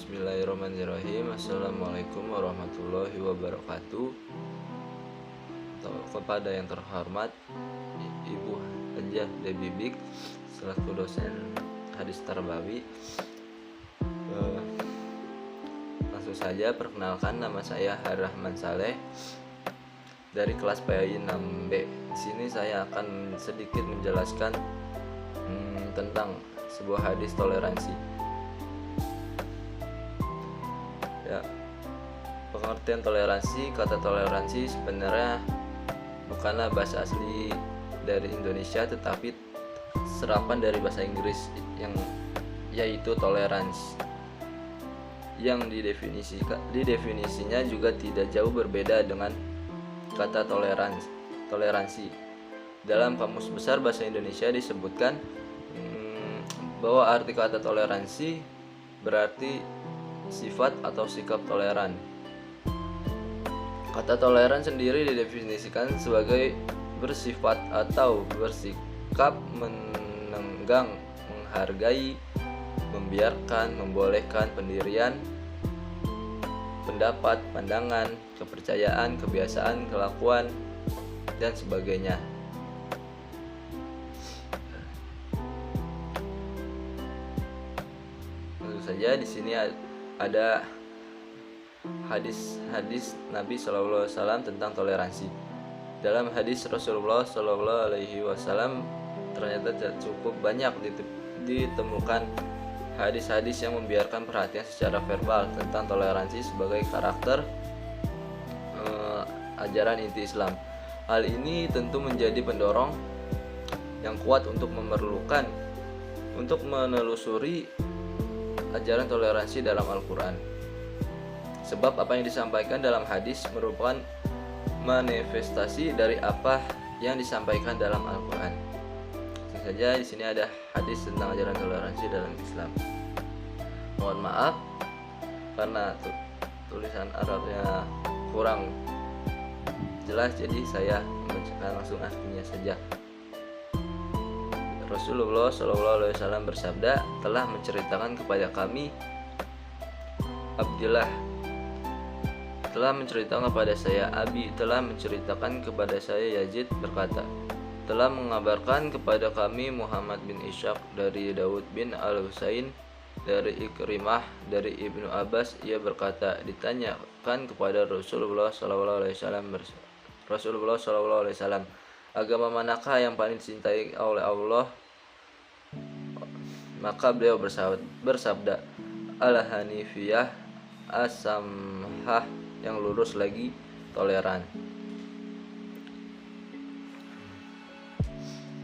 Bismillahirrahmanirrahim. Assalamualaikum warahmatullahi wabarakatuh. Kepada yang terhormat Ibu Hajah Debibik selaku dosen hadis Tarbawi, langsung saja perkenalkan, nama saya Harrahman Saleh dari kelas PAI 6B. Di sini saya akan sedikit menjelaskan tentang sebuah hadis toleransi. Ya, pengertian toleransi, kata toleransi sebenarnya bukanlah bahasa asli dari Indonesia, tetapi serapan dari bahasa Inggris yang yaitu tolerance, yang didefinisinya juga tidak jauh berbeda dengan kata toleransi. Dalam Kamus Besar Bahasa Indonesia disebutkan bahwa arti kata toleransi berarti sifat atau sikap toleran. Kata toleran sendiri didefinisikan sebagai bersifat atau bersikap menenggang, menghargai, membiarkan, membolehkan pendirian, pendapat, pandangan, kepercayaan, kebiasaan, kelakuan, dan sebagainya. Tentu saja di sini ada hadis Nabi SAW tentang toleransi. Dalam hadis Rasulullah SAW ternyata cukup banyak ditemukan hadis-hadis yang membiarkan perhatian secara verbal tentang toleransi sebagai karakter ajaran inti Islam. Hal ini tentu menjadi pendorong yang kuat untuk menelusuri ajaran toleransi dalam Al-Quran. Sebab apa yang disampaikan dalam hadis merupakan manifestasi dari apa yang disampaikan dalam Al-Quran. Tentu saja di sini ada hadis tentang ajaran toleransi dalam Islam. Mohon maaf karena tulisan Arabnya kurang jelas, jadi saya membacakan langsung artinya saja. Rasulullah SAW bersabda, telah menceritakan kepada kami Abdillah, telah menceritakan kepada saya Abi, telah menceritakan kepada saya Yazid berkata, telah mengabarkan kepada kami Muhammad bin Ishaq dari Daud bin Al-Husain dari Ikrimah dari Ibnu Abbas, ia berkata, ditanyakan kepada Rasulullah SAW, agama manakah yang paling dicintai oleh Allah? Maka beliau bersabda, Al-Hanifiyah, As-Samhah, yang lurus lagi toleran.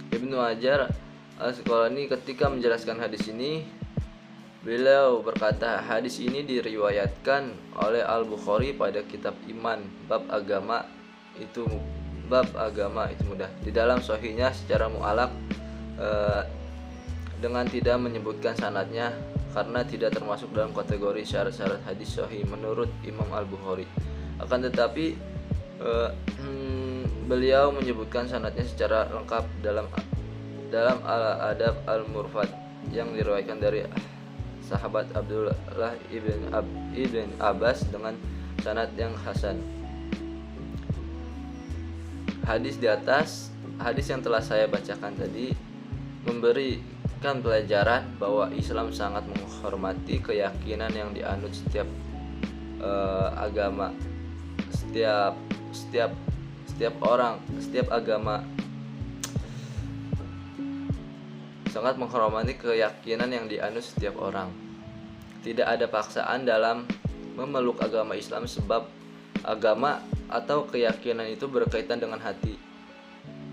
Ibnu Hajar Al-Asqalani ketika menjelaskan hadis ini, beliau berkata, hadis ini diriwayatkan oleh Al-Bukhari pada kitab Iman, bab agama itu mudah. Di dalam sahihnya secara mu'alaq dengan tidak menyebutkan sanadnya karena tidak termasuk dalam kategori syarat-syarat hadis sahih menurut Imam Al-Bukhari. Akan tetapi beliau menyebutkan sanadnya secara lengkap dalam Al-Adab Al-Murfad yang diriwayatkan dari sahabat Abdullah ibn Abbas dengan sanad yang hasan. Hadis di atas, hadis yang telah saya bacakan tadi, memberikan pelajaran bahwa Islam sangat menghormati keyakinan yang dianut setiap agama, setiap orang, setiap agama sangat menghormati keyakinan yang dianut setiap orang. Tidak ada paksaan dalam memeluk agama Islam, sebab agama atau keyakinan itu berkaitan dengan hati.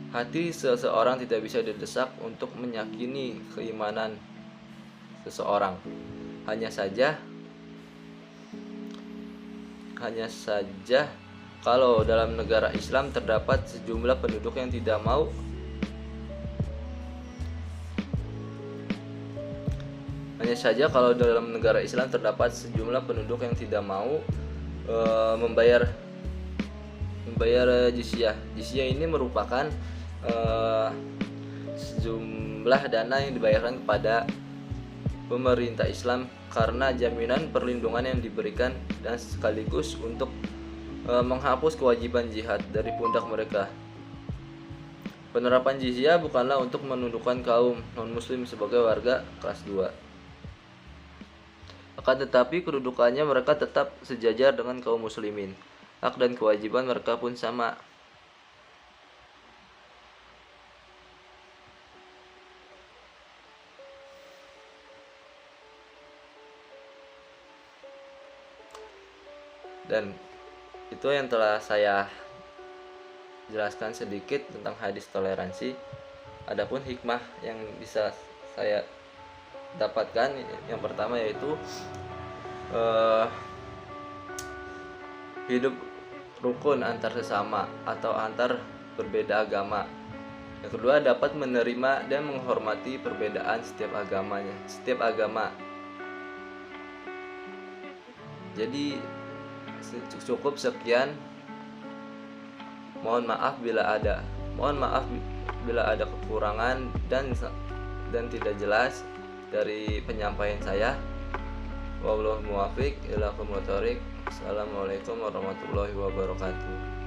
Hati seseorang tidak bisa didesak untuk meyakini keimanan seseorang. Hanya saja kalau dalam negara Islam terdapat sejumlah penduduk yang tidak mau membayar jizyah. Jizyah ini merupakan sejumlah dana yang dibayarkan kepada pemerintah Islam karena jaminan perlindungan yang diberikan dan sekaligus untuk menghapus kewajiban jihad dari pundak mereka. Penerapan jizyah bukanlah untuk menundukkan kaum non-muslim sebagai warga kelas 2. Akan tetapi kedudukannya mereka tetap sejajar dengan kaum muslimin. Hak dan kewajiban mereka pun sama. Dan itu yang telah saya jelaskan sedikit tentang hadis toleransi. Adapun hikmah yang bisa saya dapatkan, yang pertama yaitu hidup rukun antar sesama atau antar berbeda agama. Yang kedua, dapat menerima dan menghormati perbedaan setiap agama. Jadi cukup sekian. Mohon maaf bila ada kekurangan dan tidak jelas dari penyampaian saya. Wallahu muwaffiq ila aqwamit thoriq. Assalamualaikum warahmatullahi wabarakatuh.